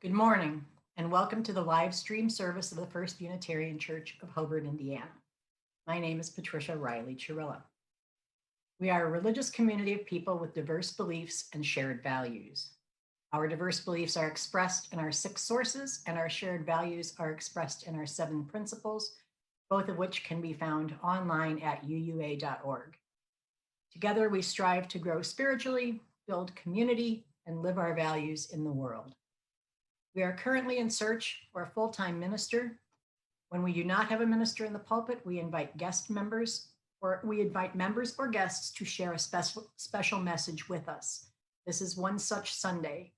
Good morning, and welcome to the live stream service of the First Unitarian Church of Hobart, Indiana. My name is Patricia Riley Chirilla. We are a religious community of people with diverse beliefs and shared values. Our diverse beliefs are expressed in our 6 sources, and our shared values are expressed in our 7 principles, both of which can be found online at uua.org. Together, we strive to grow spiritually, build community, and live our values in the world. We are currently in search for a full-time minister. When we do not have a minister in the pulpit, we invite members or guests to share a special message with us. This is one such Sunday.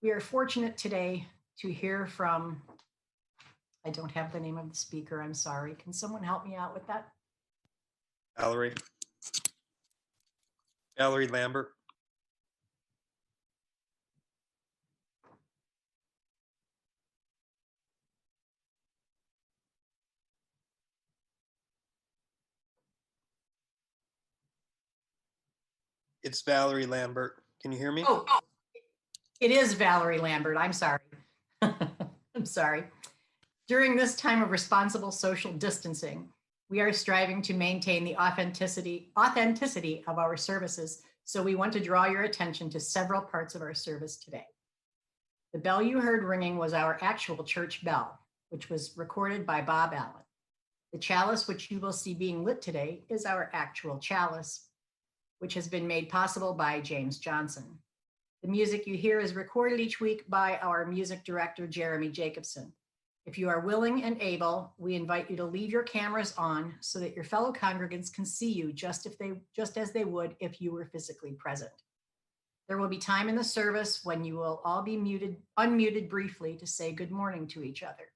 We are fortunate today to hear from, I don't have the name of the speaker, I'm sorry. Can someone help me out with that? Valerie Lambert. It's Valerie Lambert. Can you hear me? Oh, it is Valerie Lambert. I'm sorry. I'm sorry. During this time of responsible social distancing, we are striving to maintain the authenticity of our services. So we want to draw your attention to several parts of our service today. The bell you heard ringing was our actual church bell, which was recorded by Bob Allen. The chalice which you will see being lit today is our actual chalice, which has been made possible by James Johnson. The music you hear is recorded each week by our music director, Jeremy Jacobson. If you are willing and able, we invite you to leave your cameras on so that your fellow congregants can see you just as they would if you were physically present. There will be time in the service when you will all be unmuted briefly to say good morning to each other.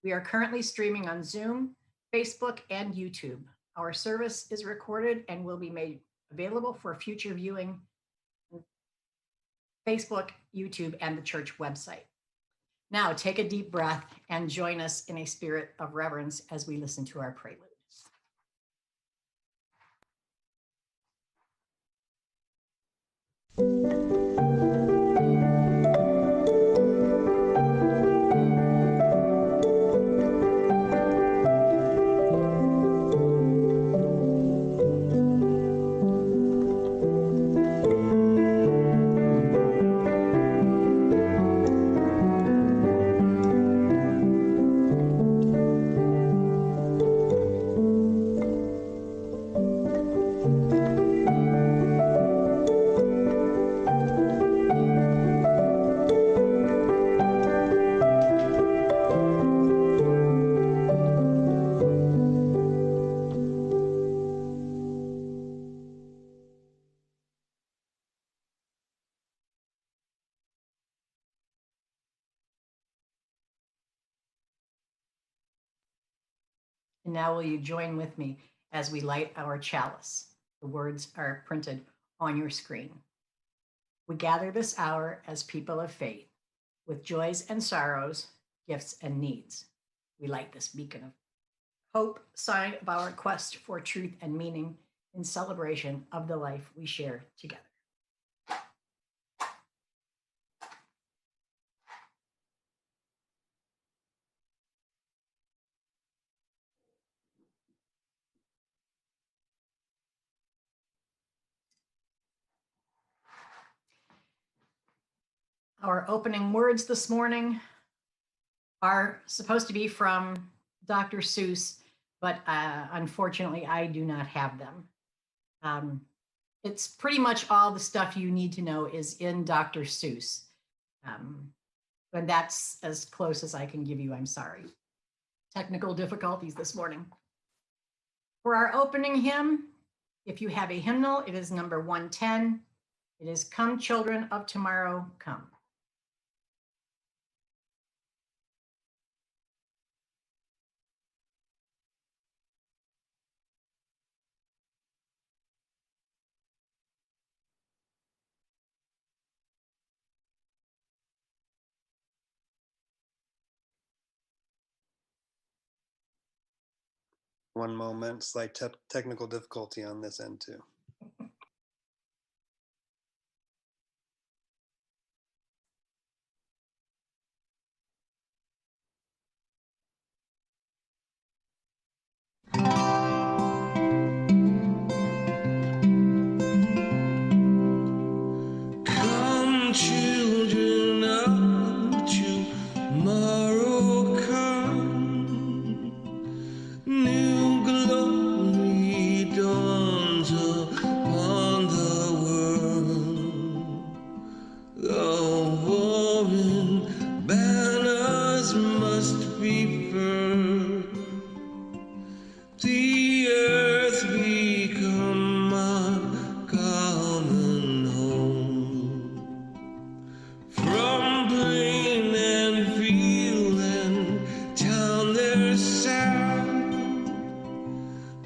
We are currently streaming on Zoom, Facebook, and YouTube. Our service is recorded and will be made available for future viewing on Facebook, YouTube, and the church website. Now take a deep breath and join us in a spirit of reverence as we listen to our prelude. And now will you join with me as we light our chalice? The words are printed on your screen. We gather this hour as people of faith, with joys and sorrows, gifts and needs. We light this beacon of hope, sign of our quest for truth and meaning in celebration of the life we share together. Our opening words this morning are supposed to be from Dr. Seuss, but unfortunately, I do not have them. It's pretty much all the stuff you need to know is in Dr. Seuss. And that's as close as I can give you, I'm sorry. Technical difficulties this morning. For our opening hymn, if you have a hymnal, it is number 110. It is Come Children of Tomorrow, Come. One moment, slight technical difficulty on this end too. Come, children of tomorrow, come. New glory dawns upon the world. The warring banners must be furled. The earth become our common home. From plain and field and town there's sound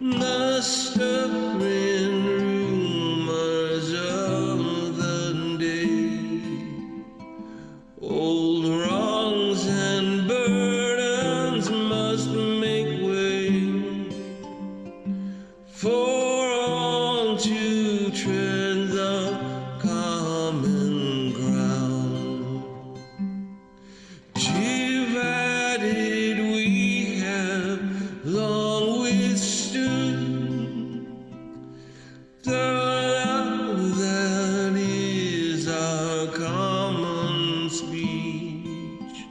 the stirring rumors of the day. Old wrongs and burdens must make way for all to tread the common ground. Divided we have long withstood the love that is our common speech.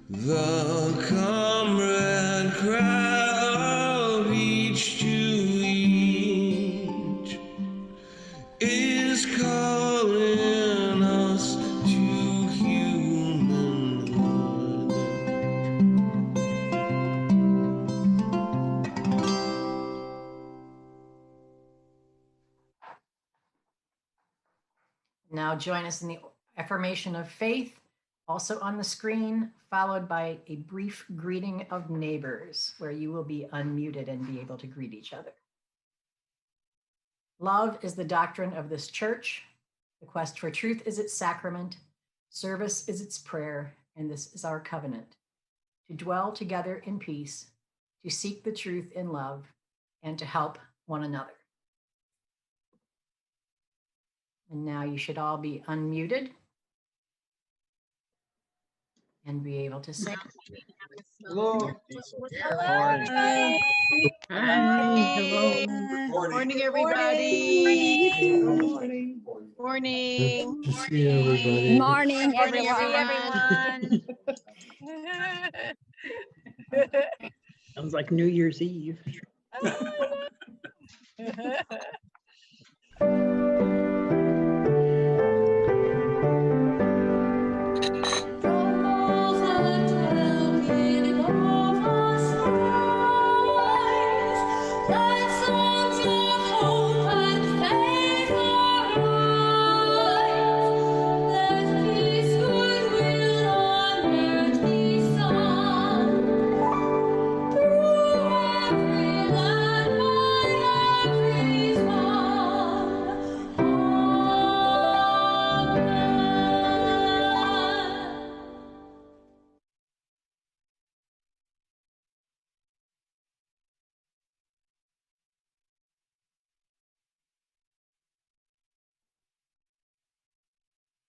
The comrade cry of each to each is calling us to humanhood. Now join us in the affirmation of faith, also on the screen, followed by a brief greeting of neighbors, where you will be unmuted and be able to greet each other. Love is the doctrine of this church. The quest for truth is its sacrament. Service is its prayer, and this is our covenant. To dwell together in peace, to seek the truth in love, and to help one another. And now you should all be unmuted and be able to say. Hello. Morning, everybody. Morning. Morning. Good to see everybody. Morning, Morning, everyone. Sounds like New Year's Eve.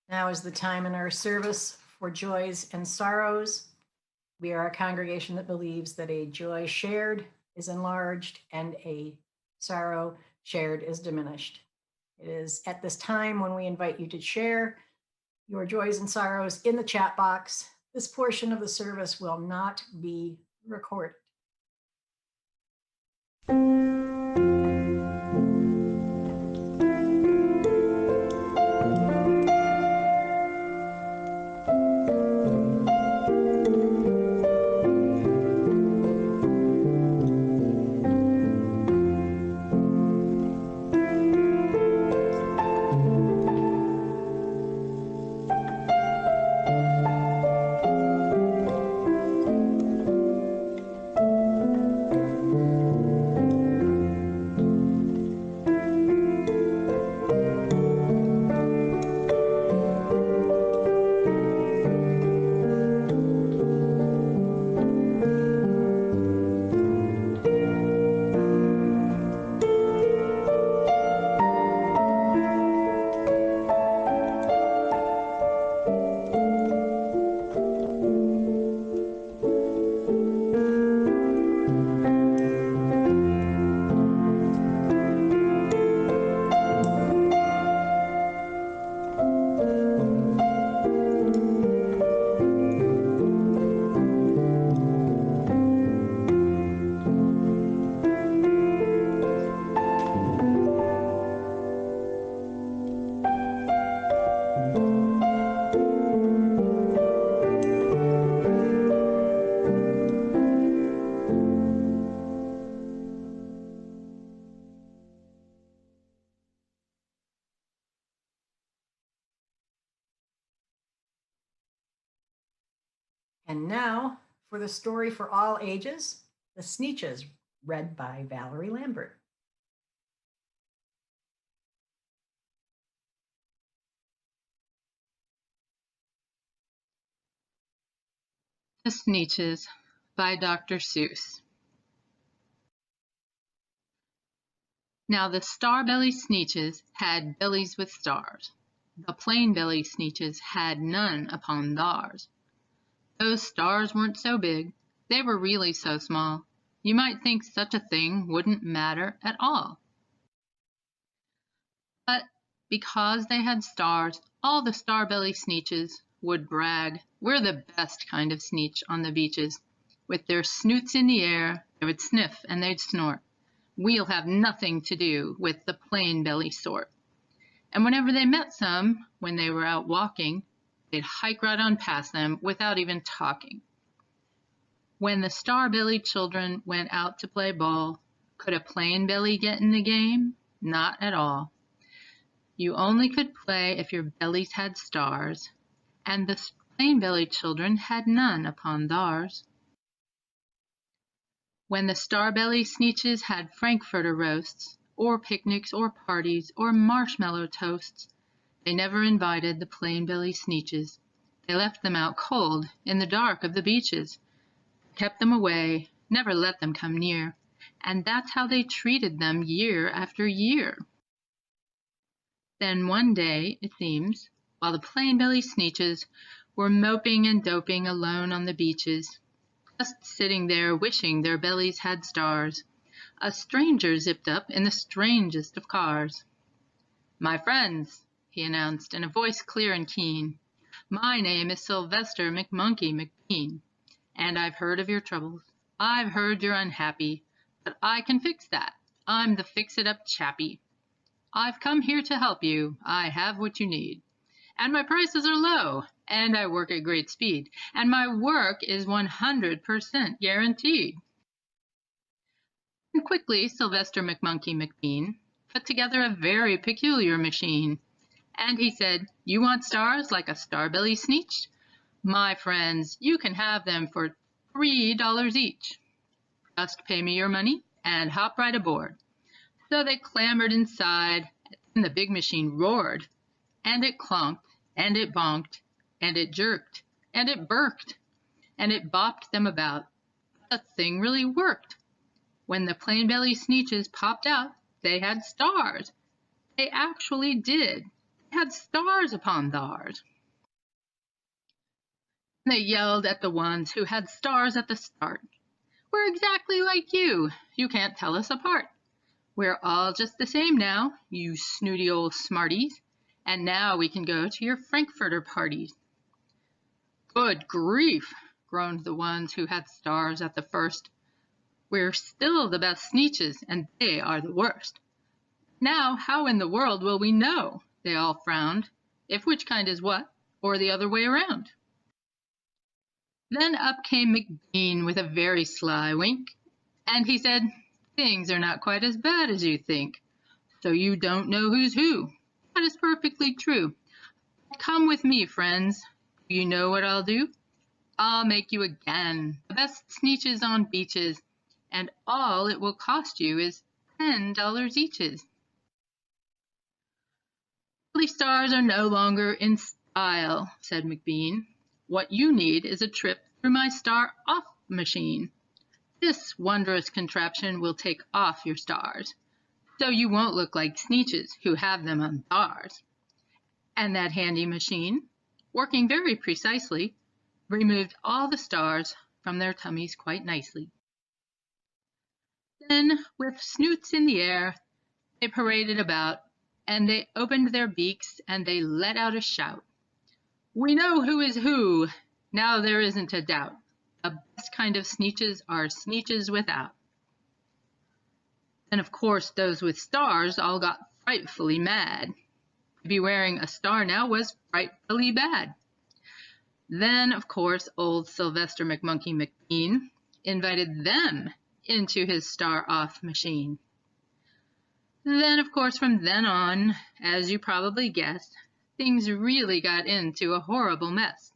Now is the time in our service for joys and sorrows. We are a congregation that believes that a joy shared is enlarged and a sorrow shared is diminished. It is at this time when we invite you to share your joys and sorrows in the chat box. This portion of the service will not be recorded. And now for the story for all ages, The Sneetches, read by Valerie Lambert. The Sneetches by Dr. Seuss. Now the star-belly Sneetches had bellies with stars. The plain-belly Sneetches had none upon theirs. Those stars weren't so big, they were really so small, you might think such a thing wouldn't matter at all. But because they had stars, all the star-belly Sneetches would brag, "We're the best kind of Sneetch on the beaches. With their snoots in the air, they would sniff and they'd snort. We'll have nothing to do with the plain-belly sort." And whenever they met some, when they were out walking, they'd hike right on past them without even talking. When the star-bellied children went out to play ball, could a plain belly get in the game? Not at all. You only could play if your bellies had stars, and the plain-bellied children had none upon theirs. When the star-belly Sneetches had Frankfurter roasts, or picnics, or parties, or marshmallow toasts, they never invited the plain-belly Sneetches. They left them out cold in the dark of the beaches, kept them away, never let them come near, and that's how they treated them year after year. Then one day, it seems, while the plain-belly Sneetches were moping and doping alone on the beaches, just sitting there wishing their bellies had stars, a stranger zipped up in the strangest of cars. "My friends," he announced in a voice clear and keen, "my name is Sylvester McMonkey McBean, and I've heard of your troubles. I've heard you're unhappy, but I can fix that. I'm the fix-it-up chappie. I've come here to help you. I have what you need. And my prices are low, and I work at great speed, and my work is 100% guaranteed." And quickly Sylvester McMonkey McBean put together a very peculiar machine. And he said, "You want stars like a star-belly Sneetch? My friends, you can have them for $3 each. Just pay me your money and hop right aboard." So they clambered inside, and the big machine roared, and it clonked, and it bonked, and it jerked, and it burked, and it bopped them about. But the thing really worked. When the plain-belly Sneetches popped out, they had stars. They actually did. They had stars upon theirs. They yelled at the ones who had stars at the start. "We're exactly like you. You can't tell us apart. We're all just the same now, you snooty old smarties, and now we can go to your Frankfurter parties." "Good grief," groaned the ones who had stars at the first. "We're still the best Sneetches, and they are the worst. Now how in the world will we know," they all frowned, "if which kind is what, or the other way around?" Then up came McBean with a very sly wink, and he said, "Things are not quite as bad as you think. So you don't know who's who. That is perfectly true. Come with me, friends. Do you know what I'll do? I'll make you again the best Sneetches on beaches, and all it will cost you is $10 eaches." "Belly stars are no longer in style," said McBean. "What you need is a trip through my star-off machine. This wondrous contraption will take off your stars, so you won't look like Sneetches who have them on theirs." And that handy machine, working very precisely, removed all the stars from their tummies quite nicely. Then, with snoots in the air, they paraded about, and they opened their beaks, and they let out a shout. "We know who is who, now there isn't a doubt. The best kind of Sneetches are Sneetches without." Then, of course, those with stars all got frightfully mad. To be wearing a star now was frightfully bad. Then, of course, old Sylvester McMonkey McBean invited them into his star-off machine. Then, of course, from then on, as you probably guessed, things really got into a horrible mess.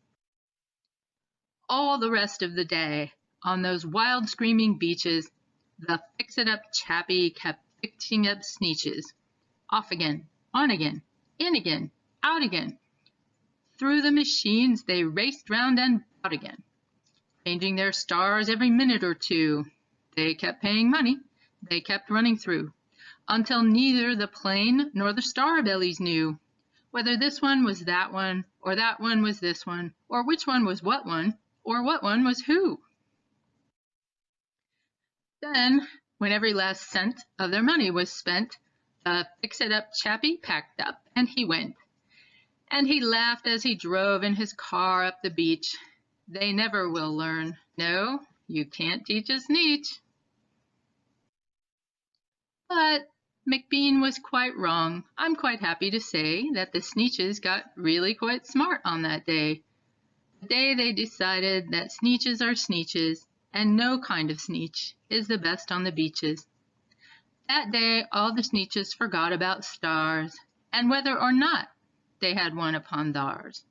All the rest of the day, on those wild screaming beaches, the fix-it-up chappie kept fixing up sneeches. Off again, on again, in again, out again. Through the machines they raced round and out again, changing their stars every minute or two. They kept paying money, they kept running through, until neither the plane nor the star bellies knew whether this one was that one, or that one was this one, or which one was what one, or what one was who. Then, when every last cent of their money was spent, the fix-it-up chappie packed up and he went. And he laughed as he drove in his car up the beach. They never will learn. No, you can't teach a sneetch. But McBean was quite wrong. I'm quite happy to say that the sneetches got really quite smart on that day. The day they decided that sneetches are sneetches, and no kind of sneetch is the best on the beaches. That day all the sneetches forgot about stars, and whether or not they had one upon theirs.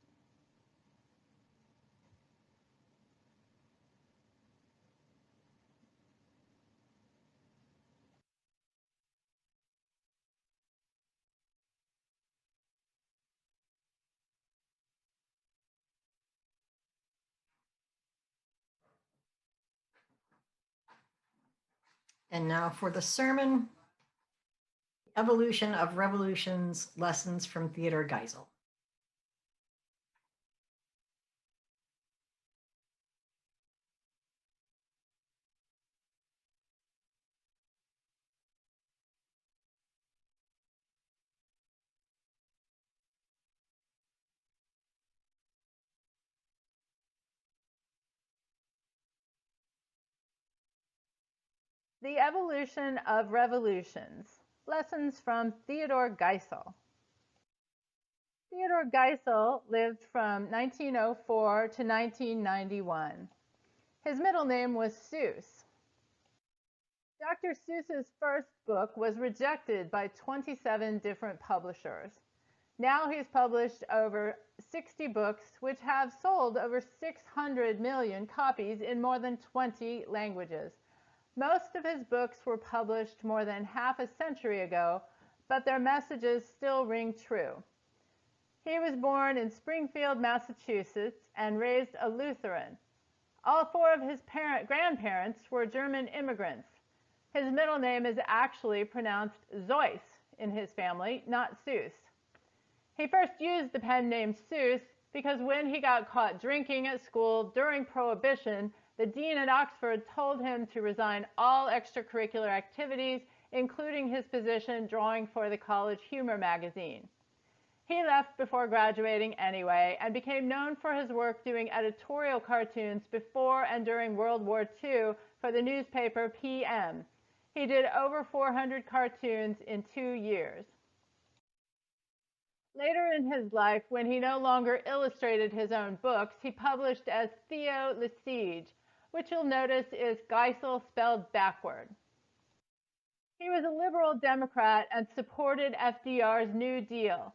And now for the sermon, Evolution of Revolutions, Lessons from Theodore Geisel. The Evolution of Revolutions. Lessons from Theodore Geisel. Theodore Geisel lived from 1904 to 1991. His middle name was Seuss. Dr. Seuss's first book was rejected by 27 different publishers. Now he's published over 60 books, which have sold over 600 million copies in more than 20 languages. Most of his books were published more than half a century ago, but their messages still ring true. He was born in Springfield, Massachusetts, and raised a Lutheran. All four of his grandparents were German immigrants. His middle name is actually pronounced Zeus in his family, not Seuss. He first used the pen name Seuss because when he got caught drinking at school during Prohibition, the dean at Oxford told him to resign all extracurricular activities, including his position drawing for the college humor magazine. He left before graduating anyway and became known for his work doing editorial cartoons before and during World War II for the newspaper PM. He did over 400 cartoons in 2 years. Later in his life, when he no longer illustrated his own books, he published as Theo Le Siege, which you'll notice is Geisel spelled backward. He was a liberal Democrat and supported FDR's New Deal.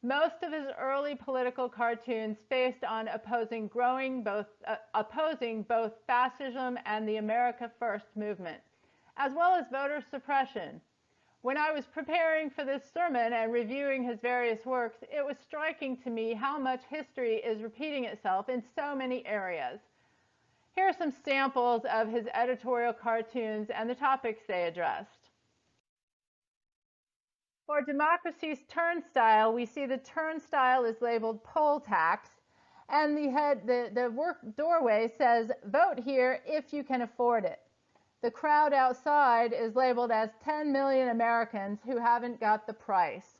Most of his early political cartoons faced on opposing both fascism and the America First movement, as well as voter suppression. When I was preparing for this sermon and reviewing his various works, it was striking to me how much history is repeating itself in so many areas. Here are some samples of his editorial cartoons and the topics they addressed. For Democracy's Turnstile, we see the turnstile is labeled poll tax, and the work doorway says, vote here if you can afford it. The crowd outside is labeled as 10 million Americans who haven't got the price.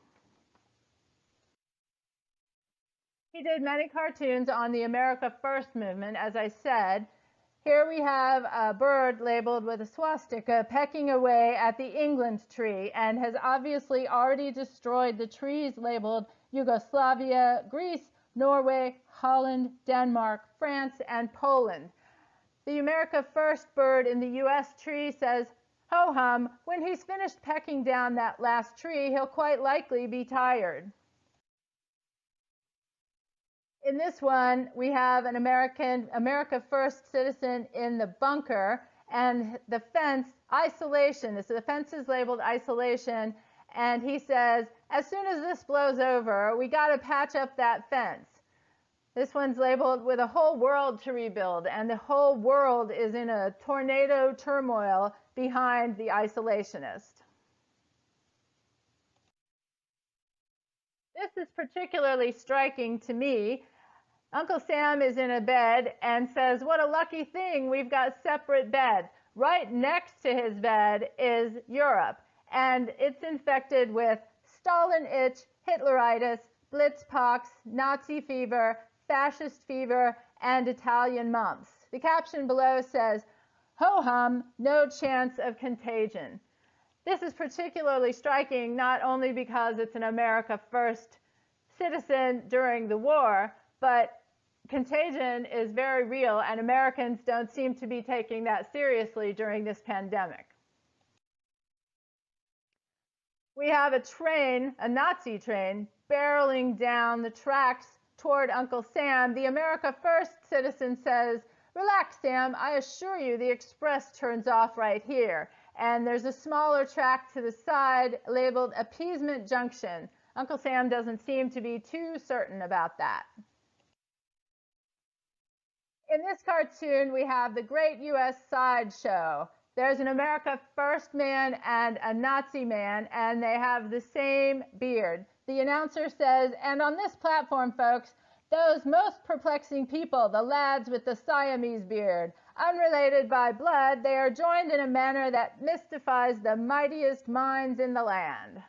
He did many cartoons on the America First movement, as I said. Here we have a bird labeled with a swastika pecking away at the England tree and has obviously already destroyed the trees labeled Yugoslavia, Greece, Norway, Holland, Denmark, France, and Poland. The America First bird in the US tree says, ho-hum, when he's finished pecking down that last tree, he'll quite likely be tired. In this one, we have an America First citizen in the bunker, and the fence, isolation. The fence is labeled isolation, and he says, as soon as this blows over, we got to patch up that fence. This one's labeled with a whole world to rebuild, and the whole world is in a tornado turmoil behind the isolationist. This is particularly striking to me. Uncle Sam is in a bed and says, what a lucky thing, we've got separate beds. Right next to his bed is Europe, and it's infected with Stalin itch, Hitleritis, Blitzpox, Nazi fever, fascist fever, and Italian mumps. The caption below says, ho-hum, no chance of contagion. This is particularly striking not only because it's an America First citizen during the war, but contagion is very real, and Americans don't seem to be taking that seriously during this pandemic. We have a train, a Nazi train, barreling down the tracks toward Uncle Sam. The America First citizen says, relax, Sam, I assure you the express turns off right here. And there's a smaller track to the side labeled Appeasement Junction. Uncle Sam doesn't seem to be too certain about that. In this cartoon, we have the Great U.S. Sideshow. There's an America First man and a Nazi man, and they have the same beard. The announcer says, and on this platform, folks, those most perplexing people, the lads with the Siamese beard, unrelated by blood, they are joined in a manner that mystifies the mightiest minds in the land.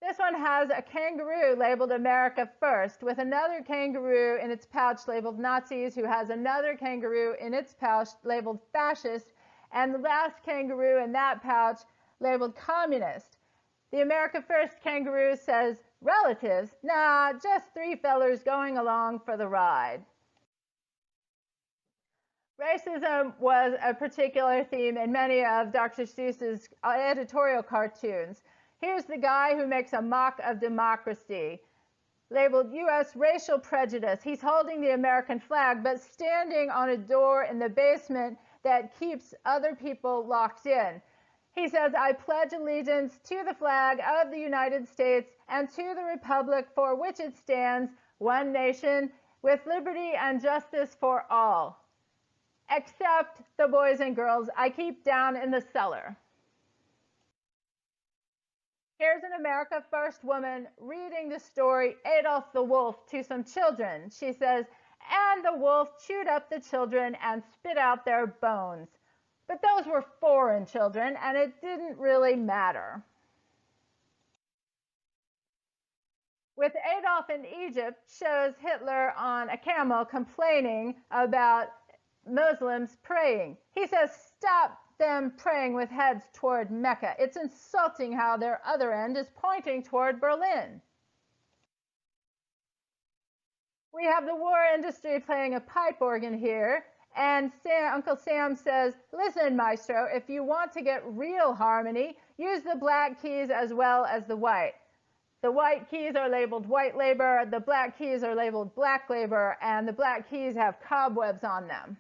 This one has a kangaroo labeled America First, with another kangaroo in its pouch labeled Nazis, who has another kangaroo in its pouch labeled Fascist, and the last kangaroo in that pouch labeled Communist. The America First kangaroo says, relatives? Nah, just three fellers going along for the ride. Racism was a particular theme in many of Dr. Seuss's editorial cartoons. Here's the guy who makes a mock of democracy, labeled U.S. racial prejudice. He's holding the American flag, but standing on a door in the basement that keeps other people locked in. He says, I pledge allegiance to the flag of the United States and to the republic for which it stands, one nation, with liberty and justice for all. Except the boys and girls I keep down in the cellar. Here's an America First woman reading the story Adolf the Wolf to some children. She says, and the wolf chewed up the children and spit out their bones. But those were foreign children, and it didn't really matter. With Adolf in Egypt shows Hitler on a camel complaining about Muslims praying. He says, stop them praying with heads toward Mecca. It's insulting how their other end is pointing toward Berlin. We have the war industry playing a pipe organ here, and Uncle Sam says, listen, maestro, if you want to get real harmony, use the black keys as well as the white. The white keys are labeled white labor, the black keys are labeled black labor, and the black keys have cobwebs on them.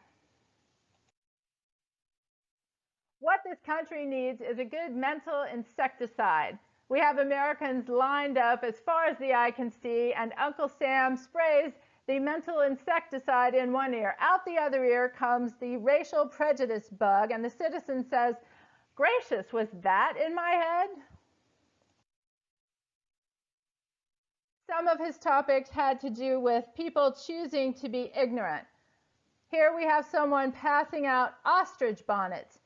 What this country needs is a good mental insecticide. We have Americans lined up as far as the eye can see, and Uncle Sam sprays the mental insecticide in one ear. Out the other ear comes the racial prejudice bug, and the citizen says, gracious, was that in my head? Some of his topics had to do with people choosing to be ignorant. Here we have someone passing out ostrich bonnets.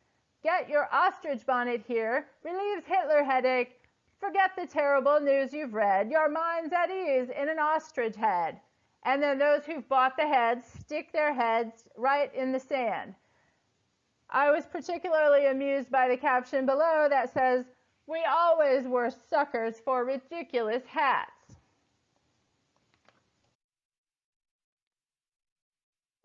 Get your ostrich bonnet here, relieves Hitler headache, forget the terrible news you've read, your mind's at ease in an ostrich head. And then those who've bought the heads stick their heads right in the sand. I was particularly amused by the caption below that says, we always were suckers for ridiculous hats.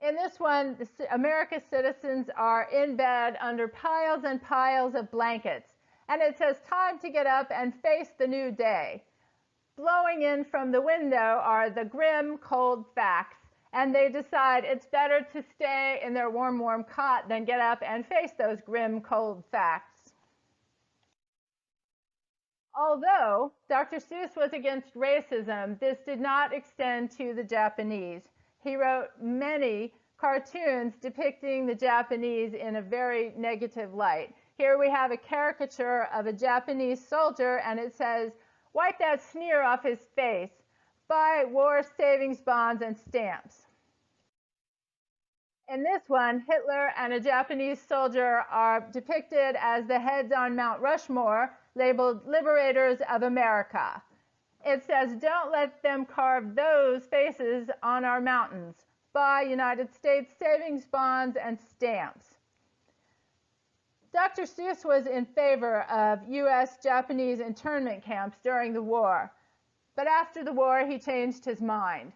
In this one, America's citizens are in bed under piles and piles of blankets. And it says, time to get up and face the new day. blowing in from the window are the grim, cold facts, and they decide it's better to stay in their warm, warm cot than get up and face those grim, cold facts. Although Dr. Seuss was against racism, this did not extend to the Japanese. He wrote many cartoons depicting the Japanese in a very negative light. Here we have a caricature of a Japanese soldier, and it says, "Wipe that sneer off his face. Buy war savings bonds and stamps." In this one, Hitler and a Japanese soldier are depicted as the heads on Mount Rushmore, labeled Liberators of America. It says, "Don't let them carve those faces on our mountains. Buy United States savings bonds and stamps." Dr. Seuss was in favor of U.S. Japanese internment camps during the war, but after the war he changed his mind.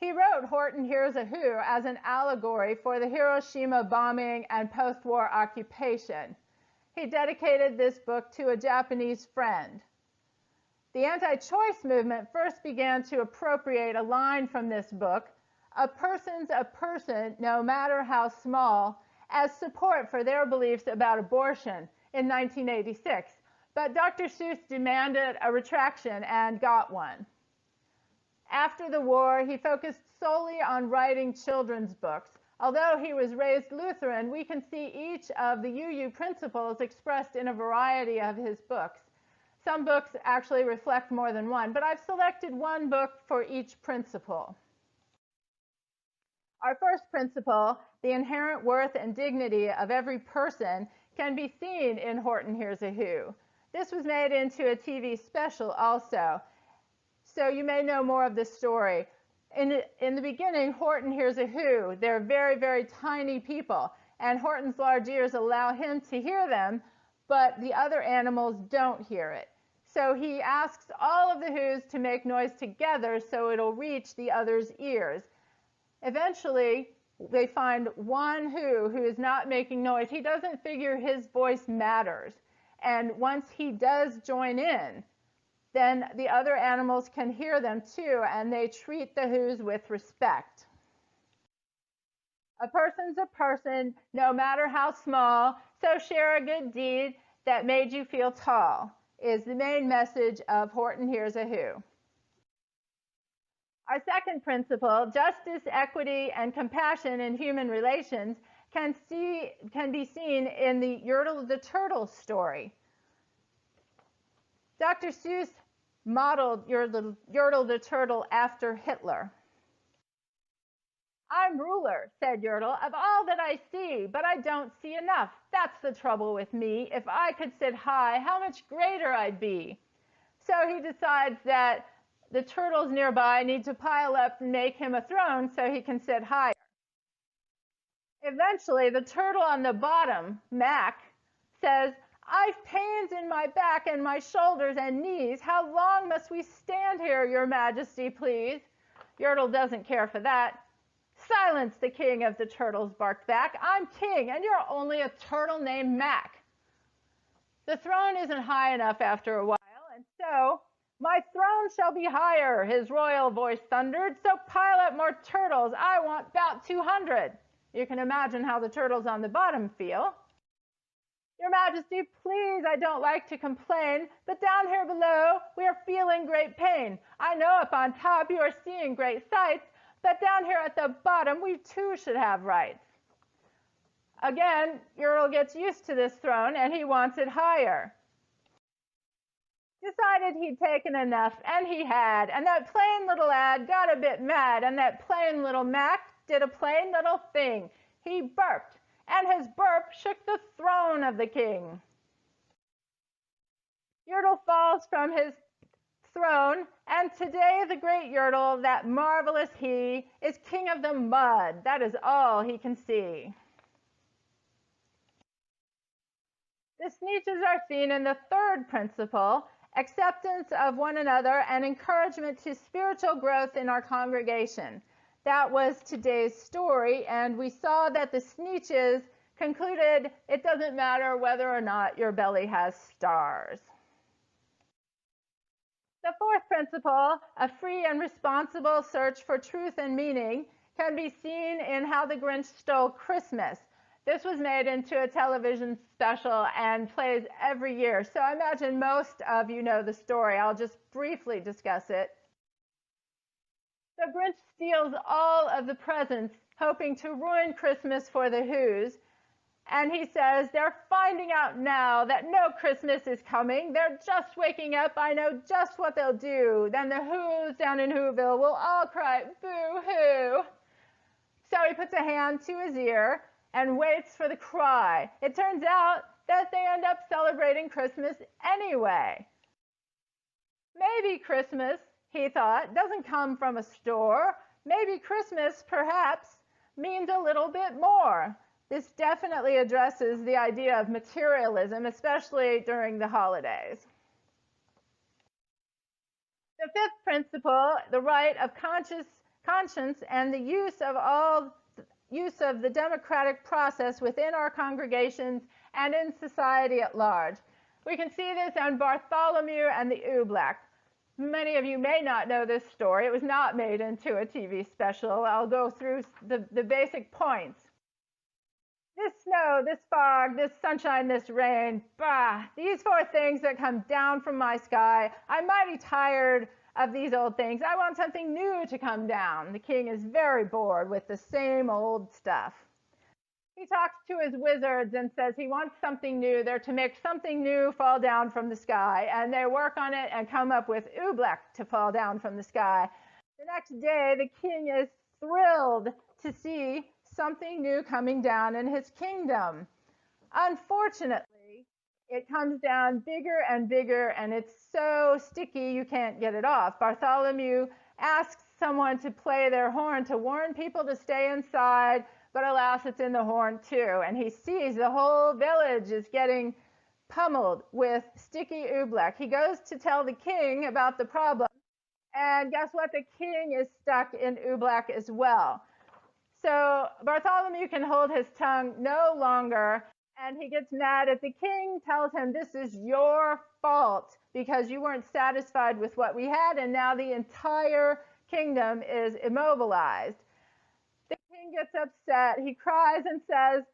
He wrote Horton Hears a Who as an allegory for the Hiroshima bombing and post-war occupation. He dedicated this book to a Japanese friend. The anti-choice movement first began to appropriate a line from this book, "A person's a person, no matter how small," as support for their beliefs about abortion in 1986. But Dr. Seuss demanded a retraction and got one. After the war, he focused solely on writing children's books. Although he was raised Lutheran, we can see each of the UU principles expressed in a variety of his books. Some books actually reflect more than one, but I've selected one book for each principle. Our first principle, the inherent worth and dignity of every person, can be seen in Horton Hears a Who. This was made into a TV special also, so you may know more of this story. In the beginning, Horton hears a who. They're very, very tiny people, and Horton's large ears allow him to hear them, but the other animals don't hear it. So he asks all of the who's to make noise together so it'll reach the other's ears. Eventually, they find one who is not making noise. He doesn't figure his voice matters. And once he does join in, then the other animals can hear them too, and they treat the who's with respect. A person's a person, no matter how small, so share a good deed that made you feel tall, is the main message of Horton Hears a Who. Our second principle, justice, equity, and compassion in human relations, can be seen in the Yertle the Turtle story. Dr. Seuss modeled Yertle the Turtle after Hitler. "I'm ruler," said Yertle, "of all that I see, but I don't see enough. That's the trouble with me. If I could sit high, how much greater I'd be." So he decides that the turtles nearby need to pile up and make him a throne so he can sit higher. Eventually, the turtle on the bottom, Mac, says, "I've pains in my back and my shoulders and knees. How long must we stand here, your majesty, please?" Yertle doesn't care for that. "Silence," the king of the turtles barked back. "I'm king, and you're only a turtle named Mac." The throne isn't high enough after a while, and so, "My throne shall be higher," his royal voice thundered. "So pile up more turtles. I want about 200. You can imagine how the turtles on the bottom feel. "Your Majesty, please, I don't like to complain, but down here below we are feeling great pain. I know up on top you are seeing great sights, but down here at the bottom we too should have rights." Again, Yertle gets used to this throne and he wants it higher. Decided he'd taken enough, and he had, and that plain little lad got a bit mad, and that plain little Mac did a plain little thing. He burped, and his burp shook the throne of the king. Yertle falls from his throne, and today the great Yertle, that marvelous he, is king of the mud. That is all he can see. The Sneetches are seen in the third principle, acceptance of one another and encouragement to spiritual growth in our congregation. That was today's story, and we saw that the Sneetches concluded it doesn't matter whether or not your belly has stars. The fourth principle, a free and responsible search for truth and meaning, can be seen in How the Grinch Stole Christmas. This was made into a television special and plays every year. So I imagine most of you know the story. I'll just briefly discuss it. The Grinch steals all of the presents, hoping to ruin Christmas for the Who's. And he says, they're finding out now that no Christmas is coming. They're just waking up. I know just what they'll do. Then the Who's down in Whoville will all cry, boo-hoo. So he puts a hand to his ear and waits for the cry. It turns out that they end up celebrating Christmas anyway. Maybe Christmas, he thought, doesn't come from a store. Maybe Christmas, perhaps, means a little bit more. This definitely addresses the idea of materialism, especially during the holidays. The fifth principle, the right of conscience and the use of the democratic process within our congregations and in society at large. We can see this on Bartholomew and the Oobleck. Many of you may not know this story. It was not made into a TV special. I'll go through the basic points. This snow, this fog, this sunshine, this rain, bah, these four things that come down from my sky, I'm mighty tired of these old things. I want something new to come down. The king is very bored with the same old stuff. He talks to his wizards and says he wants something new. They're to make something new fall down from the sky, and they work on it and come up with Oobleck to fall down from the sky. The next day, the king is thrilled to see something new coming down in his kingdom. Unfortunately, it comes down bigger and bigger, and it's so sticky you can't get it off. Bartholomew asks someone to play their horn to warn people to stay inside, but alas, it's in the horn too. And he sees the whole village is getting pummeled with sticky Oobleck. He goes to tell the king about the problem, and guess what? The king is stuck in Oobleck as well. So Bartholomew can hold his tongue no longer, and he gets mad at the king, tells him, this is your fault because you weren't satisfied with what we had, and now the entire kingdom is immobilized. The king gets upset. He cries and says,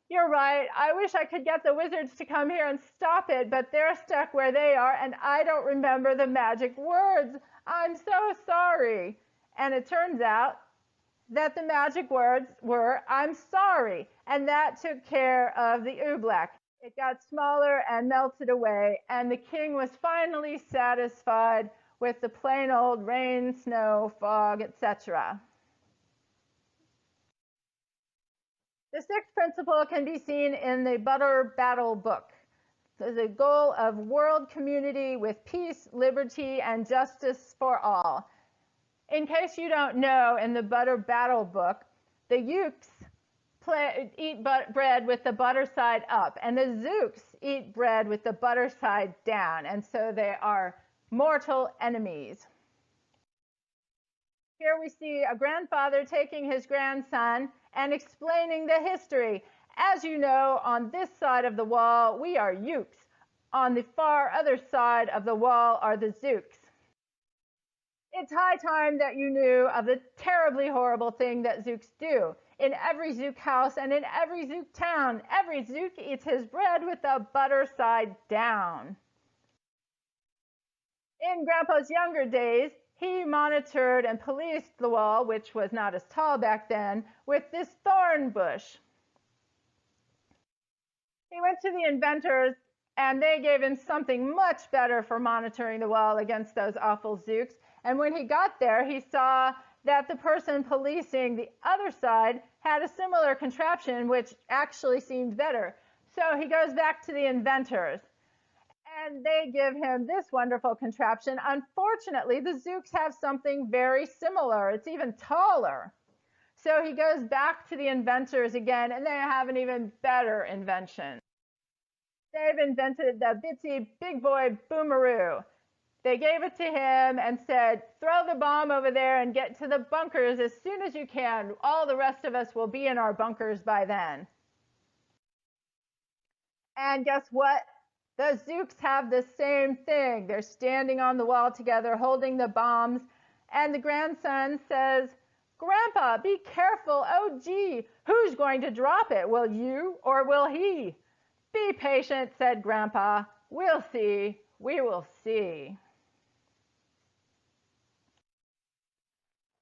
you're right. I wish I could get the wizards to come here and stop it, but they're stuck where they are, and I don't remember the magic words. I'm so sorry. And it turns out that the magic words were, I'm sorry. And that took care of the Oobleck. It got smaller and melted away, and the king was finally satisfied with the plain old rain, snow, fog, etc. The sixth principle can be seen in the Butter Battle book. The goal of world community with peace, liberty, and justice for all. In case you don't know, in the Butter Battle book, the Ukes eat bread with the butter side up, and the Zooks eat bread with the butter side down, and so they are mortal enemies. Here we see a grandfather taking his grandson and explaining the history. As you know, on this side of the wall, we are Ukes. On the far other side of the wall are the Zooks. It's high time that you knew of the terribly horrible thing that Zooks do. In every Zook house and in every Zook town, every Zook eats his bread with the butter side down. In Grandpa's younger days, he monitored and policed the wall, which was not as tall back then, with this thorn bush. He went to the inventors, and they gave him something much better for monitoring the wall against those awful Zooks. And when he got there, he saw that the person policing the other side had a similar contraption, which actually seemed better. So he goes back to the inventors, and they give him this wonderful contraption. Unfortunately, the Zooks have something very similar. It's even taller. So he goes back to the inventors again, and they have an even better invention. They've invented the Bitsy Big Boy Boomeroo. They gave it to him and said, throw the bomb over there and get to the bunkers as soon as you can. All the rest of us will be in our bunkers by then. And guess what? The Zooks have the same thing. They're standing on the wall together, holding the bombs, and the grandson says, "Grandpa, be careful. Oh, gee, who's going to drop it? Will you or will he?" "Be patient," said Grandpa. "We'll see. We will see."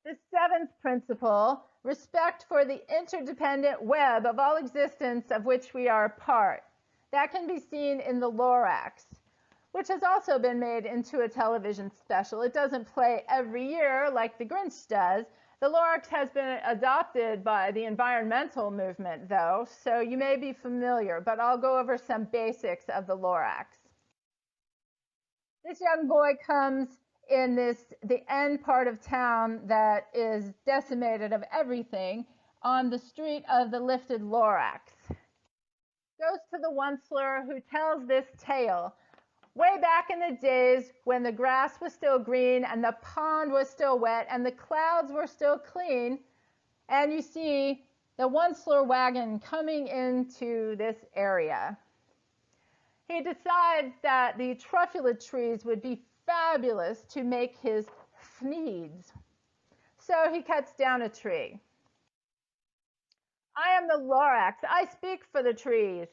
The seventh principle, respect for the interdependent web of all existence of which we are a part. That can be seen in the Lorax, which has also been made into a television special. It doesn't play every year like the Grinch does. The Lorax has been adopted by the environmental movement, though, so you may be familiar, but I'll go over some basics of the Lorax. This young boy comes in the end part of town that is decimated of everything on the street of the lifted Lorax. Goes to the Onceler, who tells this tale. Way back in the days when the grass was still green and the pond was still wet and the clouds were still clean, and you see the Onceler wagon coming into this area. He decides that the truffula trees would be fabulous to make his sneeds. So he cuts down a tree. "I am the Lorax. I speak for the trees."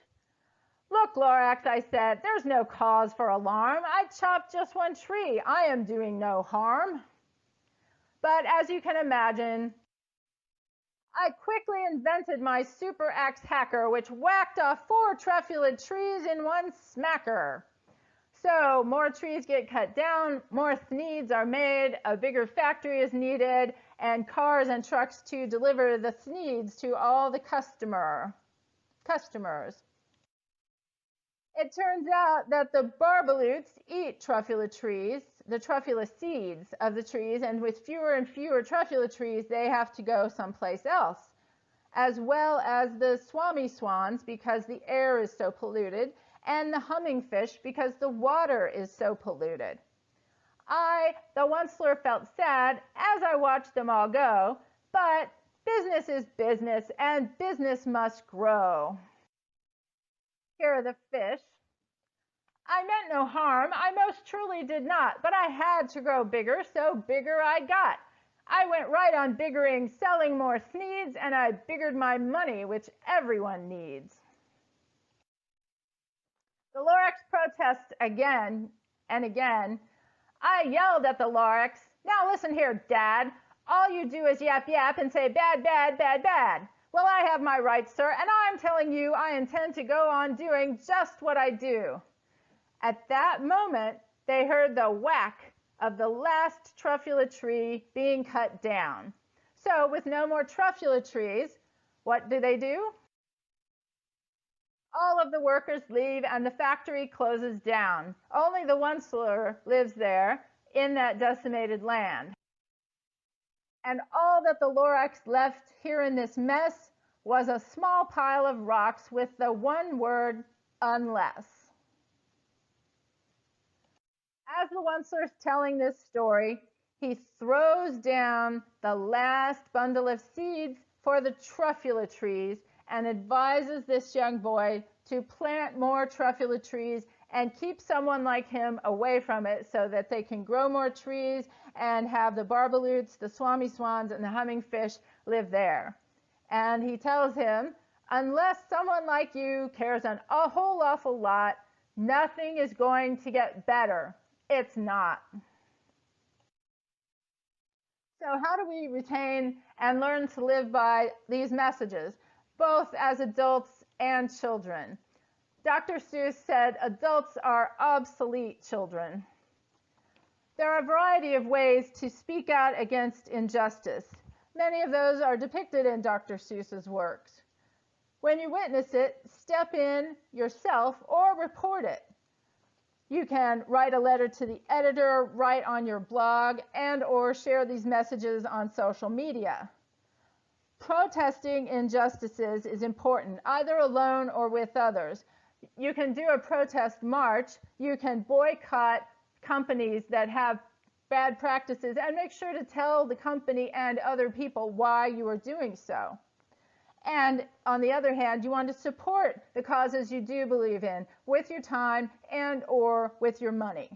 "Look, Lorax," I said, "there's no cause for alarm. I chopped just one tree. I am doing no harm." But as you can imagine, I quickly invented my super axe hacker, which whacked off 4 truffula trees in one smacker. So more trees get cut down, more sneeds are made, a bigger factory is needed, and cars and trucks to deliver the sneeds to all the customers. It turns out that the barbaloots eat truffula trees, the truffula seeds of the trees, and with fewer and fewer truffula trees, they have to go someplace else, as well as the swami swans because the air is so polluted, and the humming fish because the water is so polluted. I, the Onceler, felt sad as I watched them all go, but business is business, and business must grow. Here are the fish. "I meant no harm, I most truly did not, but I had to grow bigger, so bigger I got. I went right on biggering, selling more sneeds, and I biggered my money, which everyone needs." The Lorax protests again and again. I yelled at the Lorax, "Now listen here, Dad. All you do is yap yap and say bad, bad, bad, bad. Well, I have my rights, sir, and I'm telling you I intend to go on doing just what I do." At that moment, they heard the whack of the last truffula tree being cut down. So with no more truffula trees, what do? All of the workers leave and the factory closes down. Only the Onceler lives there in that decimated land. And all that the Lorax left here in this mess was a small pile of rocks with the one word, "unless." As the Onceler's telling this story, he throws down the last bundle of seeds for the truffula trees and advises this young boy to plant more truffula trees and keep someone like him away from it so that they can grow more trees and have the barbaloots, the swami swans, and the humming fish live there. And he tells him, "Unless someone like you cares a whole awful lot, nothing is going to get better. It's not." So how do we retain and learn to live by these messages, both as adults and children? Dr. Seuss said adults are obsolete children. There are a variety of ways to speak out against injustice. Many of those are depicted in Dr. Seuss's works. When you witness it, step in yourself or report it. You can write a letter to the editor, write on your blog, and or share these messages on social media. Protesting injustices is important, either alone or with others. You can do a protest march. You can boycott companies that have bad practices and make sure to tell the company and other people why you are doing so. And on the other hand, you want to support the causes you do believe in with your time and or with your money.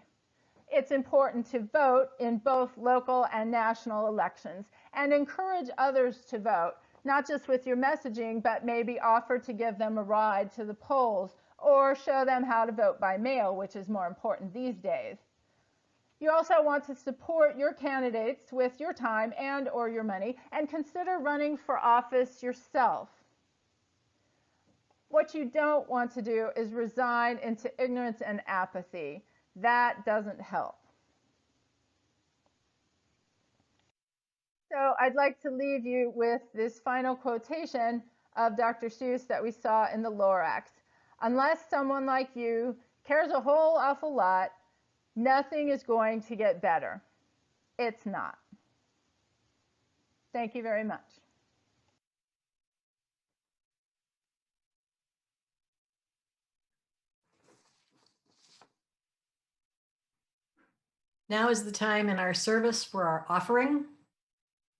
It's important to vote in both local and national elections and encourage others to vote, not just with your messaging, but maybe offer to give them a ride to the polls or show them how to vote by mail, which is more important these days. You also want to support your candidates with your time and or your money and consider running for office yourself. What you don't want to do is resign into ignorance and apathy. That doesn't help. So I'd like to leave you with this final quotation of Dr. Seuss that we saw in the Lorax. Unless someone like you cares a whole awful lot, nothing is going to get better. It's not. Thank you very much. Now is the time in our service for our offering.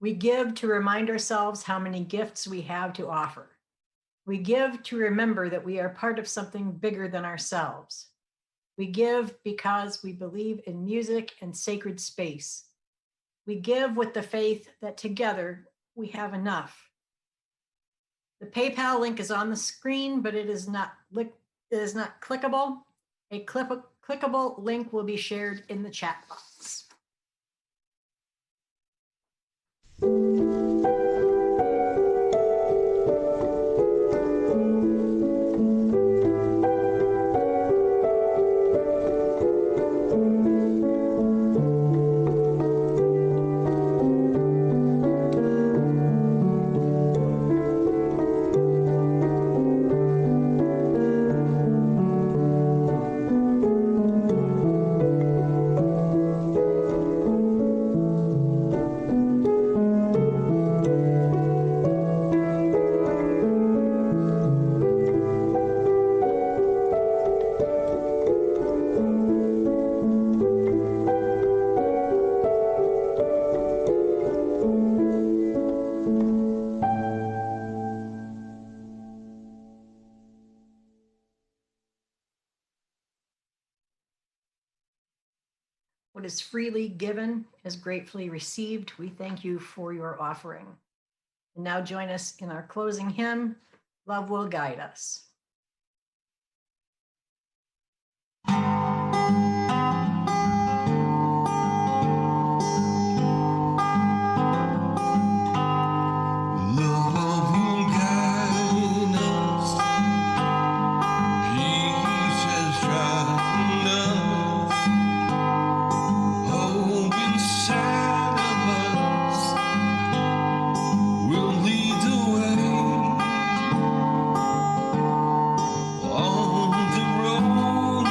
We give to remind ourselves how many gifts we have to offer. We give to remember that we are part of something bigger than ourselves. We give because we believe in music and sacred space. We give with the faith that together we have enough. The PayPal link is on the screen, but it is not clickable. A clickable link will be shared in the chat box. What is freely given is gratefully received. We thank you for your offering. And now join us in our closing hymn, Love Will Guide Us. On the road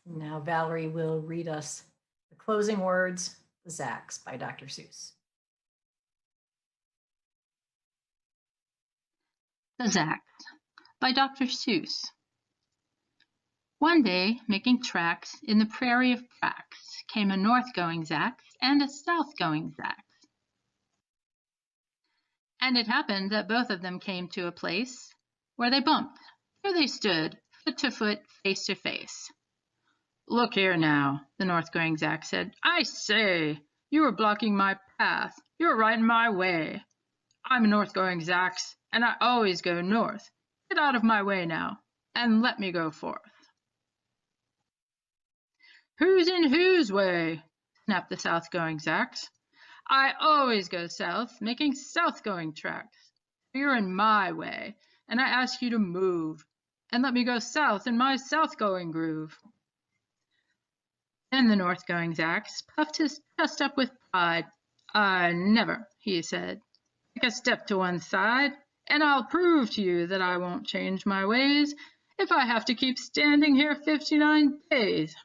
Now Valerie will read us the closing words, The Zacks by Dr. Seuss. The Zacks by Dr. Seuss. One day, making tracks in the prairie of tracks, came a north-going Zacks and a south-going Zacks. And it happened that both of them came to a place where they bumped. There they stood, foot to foot, face to face. "Look here now," the north-going Zack said. "I say, you are blocking my path. You're right in my way. I'm a north-going Zacks, and I always go north. Get out of my way now, and let me go forth." "Who's in whose way?" snapped the south-going Zacks. "I always go south, making south-going tracks. You're in my way, and I ask you to move, and let me go south in my south-going groove." Then the north-going Zacks puffed his chest up with pride. "I never," he said, "take a step to one side, and I'll prove to you that I won't change my ways if I have to keep standing here 59 days.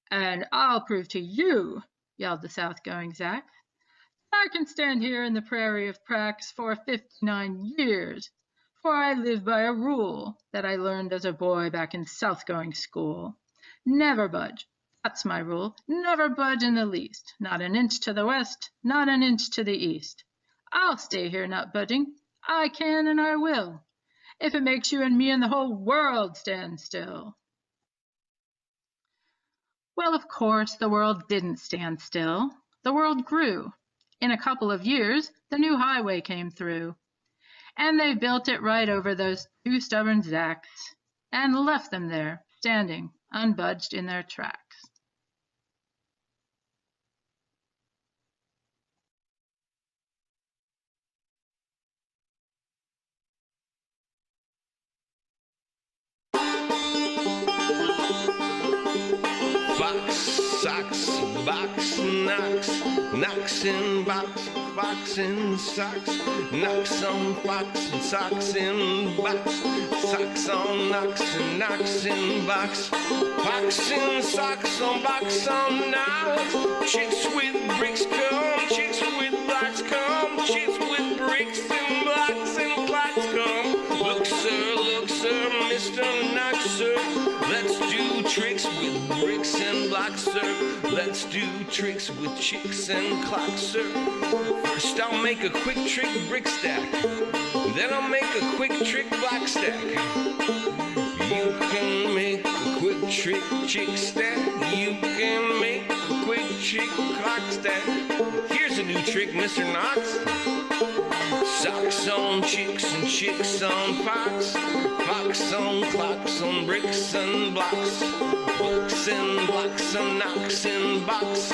"And I'll prove to you," yelled the south-going Zack, "I can stand here in the prairie of tracks for 59 years, for I live by a rule that I learned as a boy back in south-going school. Never budge. That's my rule. Never budge in the least. Not an inch to the west, not an inch to the east. I'll stay here not budging. I can and I will, if it makes you and me and the whole world stand still." Well, of course, the world didn't stand still. The world grew. In a couple of years, the new highway came through. And they built it right over those two stubborn Zacks and left them there, standing, unbudged in their tracks. Fox, socks, box, knocks, knocks in box, box in socks, knocks on fox and socks in box, socks on knocks and knocks in box, box in socks on box on knocks, chicks with bricks come, chicks with blocks come, chicks with bricks and blocks and clocks come. Look sir, Mr. Knox, sir, let's do tricks with bricks and blocks, sir. Let's do tricks with chicks and clocks, sir. First I'll make a quick trick brick stack, then I'll make a quick trick block stack. You can make a quick trick chick stack, you can make a quick trick clock stack. Here's a new trick, Mr. Knox. Socks on chicks and chicks on fox, fox on clocks on bricks and blocks, books and blocks and knocks and box.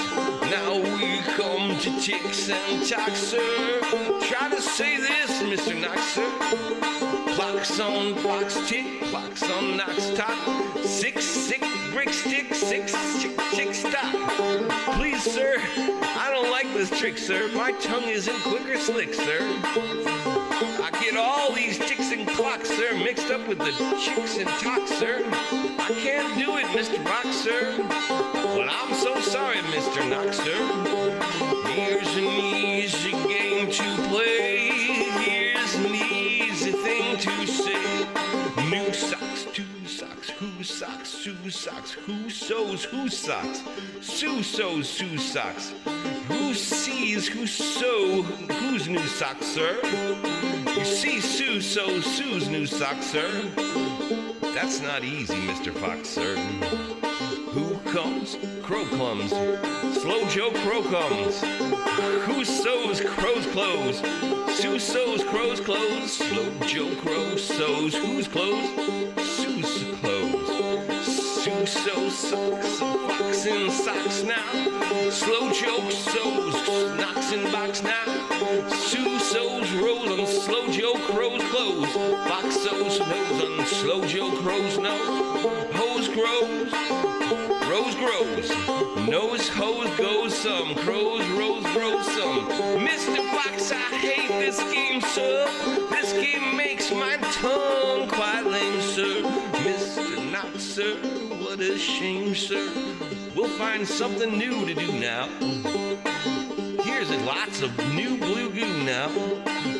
Now we come to ticks and tocks, sir. Try to say this, Mr. Knox, sir. Clocks on fox tick, clocks on knocks top, six brick stick, six chick stock. Please, sir, I don't like this trick, sir. My tongue isn't quick or slick, sir. I get all these ticks and clocks, sir, mixed up with the chicks and talks, sir. I can't do it, Mr. Box, sir. But I'm so sorry, Mr. Knox, sir. Here's an easy game to play. Here's an easy thing to say. New socks, two socks, whose socks, Sue socks, who sews whose socks, Sue sews Sue socks. Who sees who sew whose new socks, sir? You see Sue sews Sue's new socks, sir. That's not easy, Mr. Fox, sir. Who comes? Crow comes. Slow Joe Crow comes. Who sews crow's clothes? Sue sews crow's clothes. Slow Joe Crow sews whose clothes? Sue's clothes. Sue sews socks, fox in socks now. Slow Joe sews knocks in box now. Sue sews rose on Slow Joe Crow's clothes. Fox sews nose on Slow Joe Crow's nose. Hose grows, rose grows, nose hose goes some, crows rose grows some. Mr. Fox, I hate this game, sir. This game makes my tongue quite lame, sir. Mr. Knox, sir, what what a shame, sir. We'll find something new to do now. Here's lots of new blue goo now.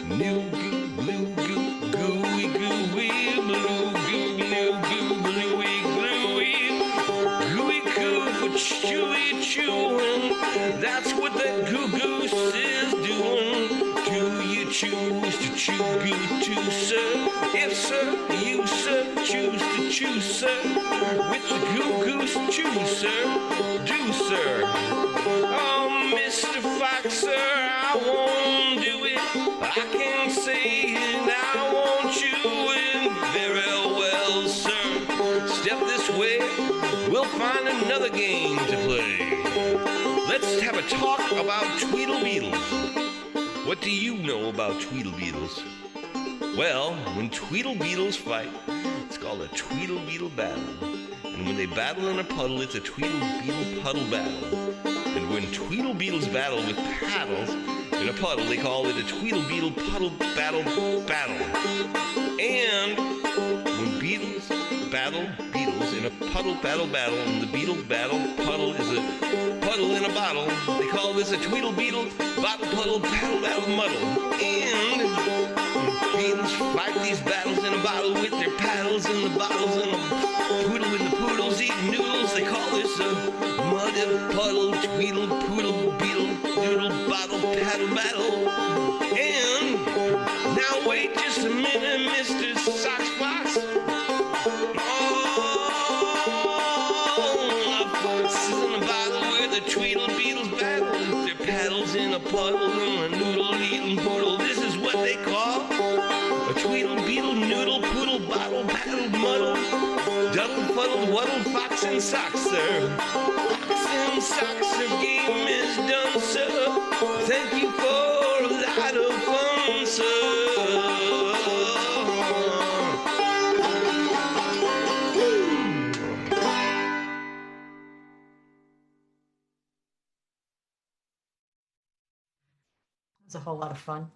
New goo, blue goo, gooey, gooey, blue goo, new goo, bluey, gluey, gooey goo for chewy chewing. That's what that goo goose is doing. Do you choose to chew goo too, sir? If sir, you sir, choose to chew, sir. With the goo goose chew, sir. Do, sir. Oh, Mr. Fox, sir, I won't do it. I can't say it, I won't chew it. Very well, sir. Step this way, we'll find another game to play. Let's have a talk about Tweedle Beetles. What do you know about Tweedle Beetles? Well, when Tweedle Beetles fight, it's called a Tweedle Beetle battle. And when they battle in a puddle, it's a Tweedle Beetle puddle battle. And when Tweedle Beetles battle with paddles in a puddle, they call it a Tweedle Beetle puddle battle. And when beetles battle beetles in a puddle battle, and the beetle battle puddle is a puddle in a bottle, they call this a Tweedle Beetle bottle puddle battle muddle. And when beetles fight these battles in a bottle with their paddles in the bottles and a poodle and the poodles eat noodles, they call this a muddy puddle Tweedle poodle beetle noodle bottle paddle battle. And now wait just a minute, Mr. Sox Fox. Tweedle Beetles battle with their paddles in a puddle and a noodle eating poodle. This is what they call a Tweedle Beetle noodle poodle bottle paddle muddle duddle fuddle waddle fox and socks, sir. Fox and socks, their game is done, sir. Thank you for a lot of fun, sir. It's a whole lot of fun.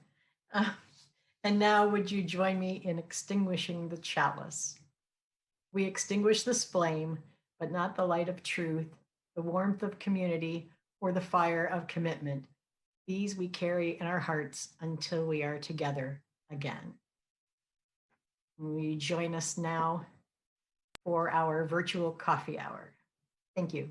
And now would you join me in extinguishing the chalice? We extinguish this flame, but not the light of truth, the warmth of community, or the fire of commitment. These we carry in our hearts until we are together again. Will you join us now for our virtual coffee hour? Thank you.